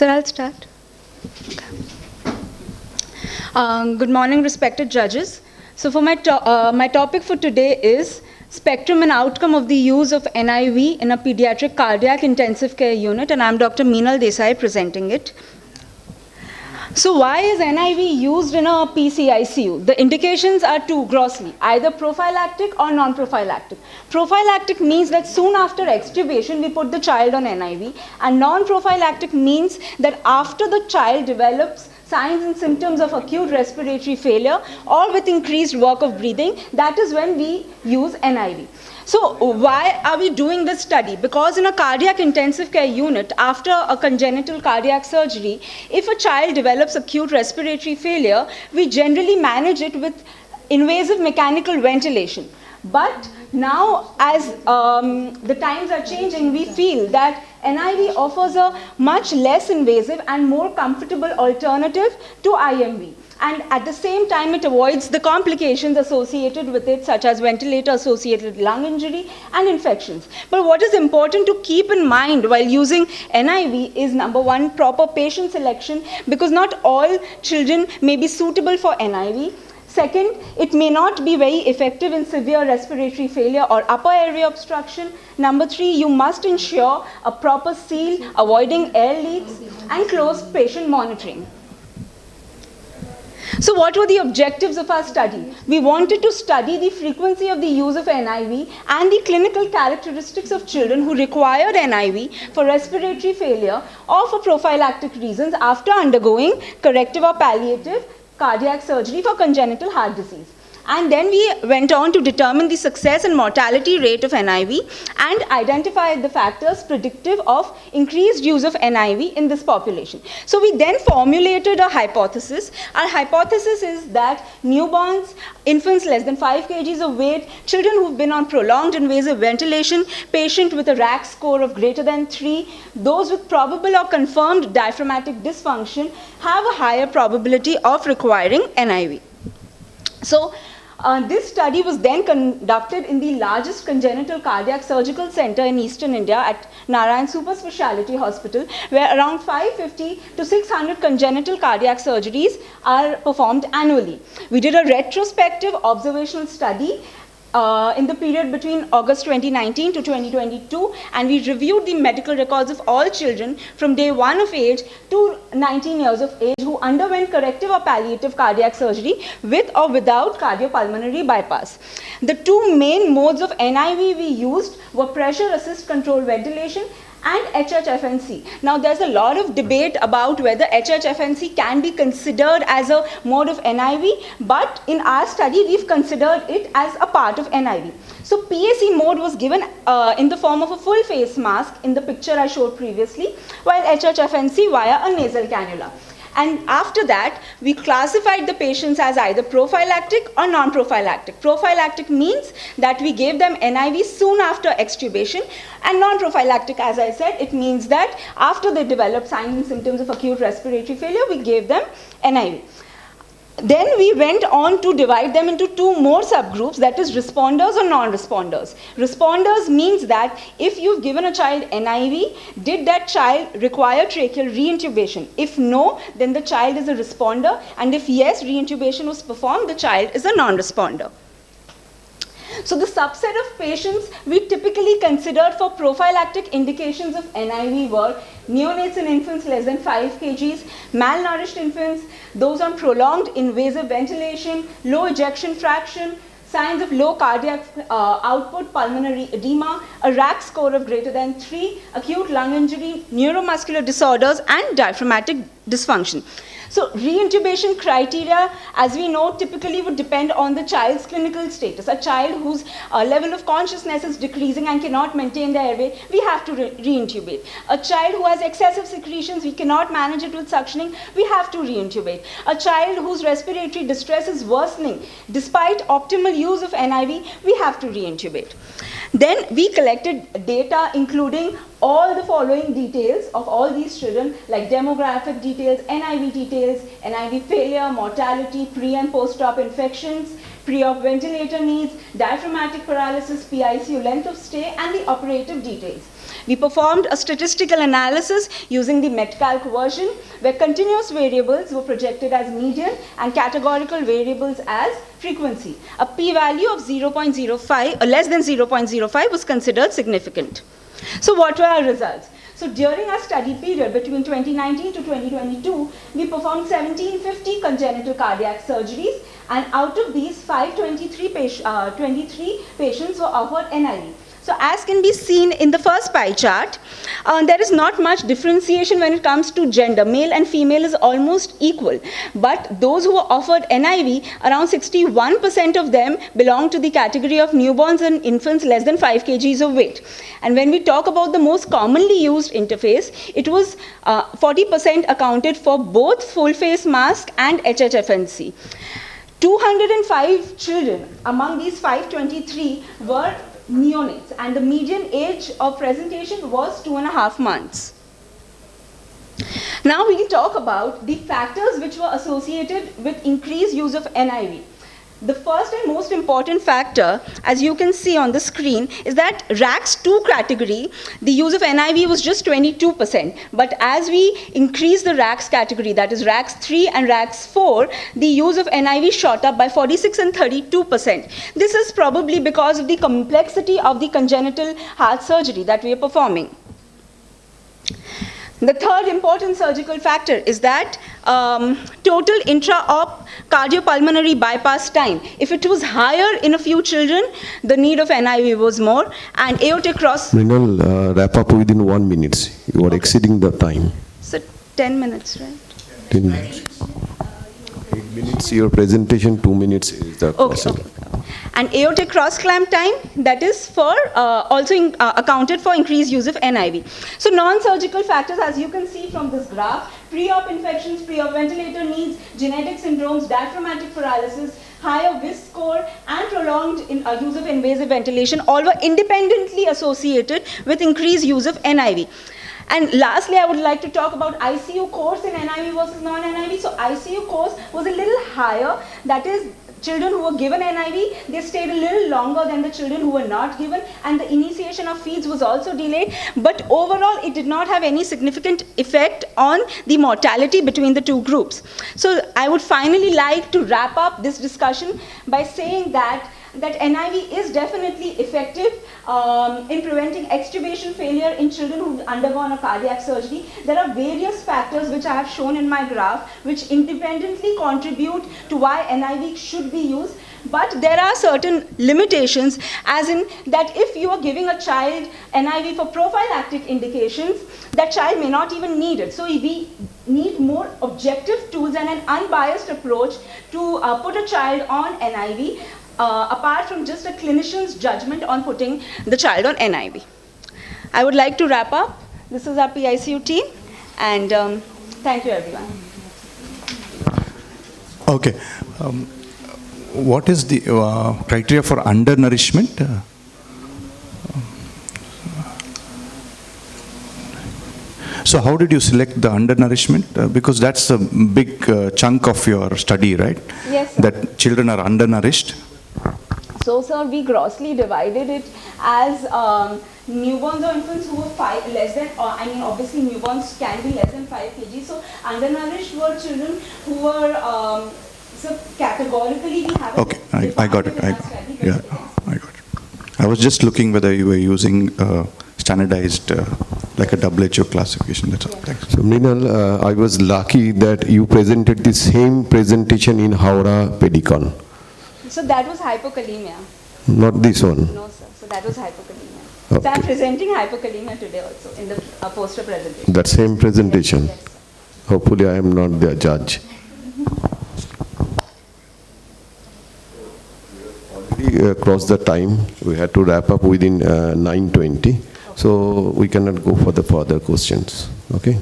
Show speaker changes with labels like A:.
A: So I'll start. Good morning, respected judges. So for my topic for today is spectrum and outcome of the use of NIV in a pediatric cardiac intensive care unit, and I'm Dr. Meenal Desai presenting it. So why is NIV used in a PCICU? The indications are two grossly, either prophylactic or non-prophylactic. Prophylactic means that soon after extubation we put the child on NIV, and non-prophylactic means that after the child develops signs and symptoms of acute respiratory failure or with increased work of breathing, that is when we use NIV. So why are we doing this study? Because in a cardiac intensive care unit, after a congenital cardiac surgery, if a child develops acute respiratory failure, we generally manage it with invasive mechanical ventilation. But now, as the times are changing, we feel that NIV offers a much less invasive and more comfortable alternative to IMV. And at the same time, it avoids the complications associated with it, such as ventilator-associated lung injury and infections. But what is important to keep in mind while using NIV is, number one, proper patient selection, because not all children may be suitable for NIV. Second, it may not be very effective in severe respiratory failure or upper airway obstruction. Number three, you must ensure a proper seal, avoiding air leaks, and close patient monitoring. So what were the objectives of our study? We wanted to study the frequency of the use of NIV and the clinical characteristics of children who required NIV for respiratory failure or for prophylactic reasons after undergoing corrective or palliative cardiac surgery for congenital heart disease. And then we went on to determine the success and mortality rate of NIV and identified the factors predictive of increased use of NIV in this population. So we then formulated a hypothesis. Our hypothesis is that newborns, infants less than 5 kgs of weight, children who've been on prolonged invasive ventilation, patient with a RAC score of greater than 3, those with probable or confirmed diaphragmatic dysfunction have a higher probability of requiring NIV. So this study was then conducted in the largest congenital cardiac surgical center in eastern India at Narayan Super Speciality Hospital, where around 550 to 600 congenital cardiac surgeries are performed annually. We did a retrospective observational study in the period between August 2019 to 2022, and we reviewed the medical records of all children from day 1 of age to 19 years of age who underwent corrective or palliative cardiac surgery with or without cardiopulmonary bypass. The two main modes of NIV we used were pressure assist controlled ventilation and HHFNC. Now there's a lot of debate about whether HHFNC can be considered as a mode of NIV, but in our study we've considered it as a part of NIV. So PAC mode was given in the form of a full face mask in the picture I showed previously, while HHFNC via a nasal cannula. And after that, we classified the patients as either prophylactic or non-prophylactic. Prophylactic means that we gave them NIV soon after extubation, and non-prophylactic, as I said, it means that after they developed signs and symptoms of acute respiratory failure, we gave them NIV. Then we went on to divide them into two more subgroups, that is responders or non-responders. Responders means that if you've given a child NIV, did that child require tracheal reintubation? If no, then the child is a responder, and if yes, reintubation was performed, the child is a non-responder. So the subset of patients we typically considered for prophylactic indications of NIV were neonates and infants less than 5 kgs, malnourished infants, those on prolonged invasive ventilation, low ejection fraction, signs of low cardiac output, pulmonary edema, a RAC score of greater than 3, acute lung injury, neuromuscular disorders, and diaphragmatic dysfunction. So reintubation criteria, as we know, typically would depend on the child's clinical status. A child whose level of consciousness is decreasing and cannot maintain their airway, we have to reintubate. A child who has excessive secretions, we cannot manage it with suctioning, we have to reintubate. A child whose respiratory distress is worsening, despite optimal use of NIV, we have to reintubate. Then we collected data including all the following details of all these children, like demographic details, NIV failure, mortality, pre and post-op infections, pre-op ventilator needs, diaphragmatic paralysis, PICU length of stay, and the operative details. We performed a statistical analysis using the Metcalc version, where continuous variables were projected as median and categorical variables as frequency. A p-value of 0.05 or less than 0.05 was considered significant. So what were our results? So during our study period between 2019 to 2022, we performed 1750 congenital cardiac surgeries, and out of these, 23 patients were offered NIV. So as can be seen in the first pie chart, there is not much differentiation when it comes to gender. Male and female is almost equal. But those who were offered NIV, around 61% of them belong to the category of newborns and infants less than 5 kgs of weight. And when we talk about the most commonly used interface, it was 40% accounted for both full face mask and HHFNC. 205 children among these 523 were neonates, and the median age of presentation was 2.5 months. Now we can talk about the factors which were associated with increased use of NIV. The first and most important factor, as you can see on the screen, is that RACS2 category, the use of NIV was just 22%. But as we increase the RACS category, that is RACS3 and RACS4, the use of NIV shot up by 46 and 32%. This is probably because of the complexity of the congenital heart surgery that we are performing. The third important surgical factor is that total intra-op cardiopulmonary bypass time. If it was higher in a few children, the need of NIV was more, and aortic cross...
B: Mrinal, wrap up within 1 minute. You are exceeding the time.
A: So 10 minutes, right?
B: 10 minutes. 8 minutes your presentation, 2 minutes is the question.
A: Okay. And aortic cross clamp time, that is for also accounted for increased use of NIV. So non-surgical factors, as you can see from this graph, pre-op infections, pre-op ventilator needs, genetic syndromes, diaphragmatic paralysis, higher WIS score, and prolonged use of invasive ventilation, all were independently associated with increased use of NIV. And lastly, I would like to talk about ICU course in NIV versus non-NIV. So ICU course was a little higher, that is, children who were given NIV, they stayed a little longer than the children who were not given, and the initiation of feeds was also delayed. But overall, it did not have any significant effect on the mortality between the two groups. So I would finally like to wrap up this discussion by saying that NIV is definitely effective in preventing extubation failure in children who've undergone a cardiac surgery. There are various factors which I have shown in my graph which independently contribute to why NIV should be used. But there are certain limitations, as in that if you are giving a child NIV for prophylactic indications, that child may not even need it. So we need more objective tools and an unbiased approach to put a child on NIV. Apart from just a clinician's judgment on putting the child on NIV. I would like to wrap up. This is our PICU team, and thank you, everyone.
C: Okay. What is the criteria for undernourishment? So how did you select the undernourishment? Because that's a big chunk of your study, right?
A: Yes, sir.
C: That children are undernourished.
A: So, sir, we grossly divided it as newborns or infants who were obviously newborns can be less than 5 kg. So, undernourished were children who were, so categorically we have.
C: Okay, I got it. I got it. I was just looking whether you were using standardized, like a WHO classification. That's all. Thanks.
B: So, Mrinal, I was lucky that you presented the same presentation in Howrah Pedicon.
A: So that was hypokalemia.
B: Not this one.
A: No, sir. So that was hypokalemia.
B: Okay.
A: So I'm presenting hypokalemia today also in the poster presentation.
B: That same presentation.
A: Yes, yes.
B: Hopefully I am not the judge. Already crossed the time. We had to wrap up within 9:20. So we cannot go for the further questions. Okay.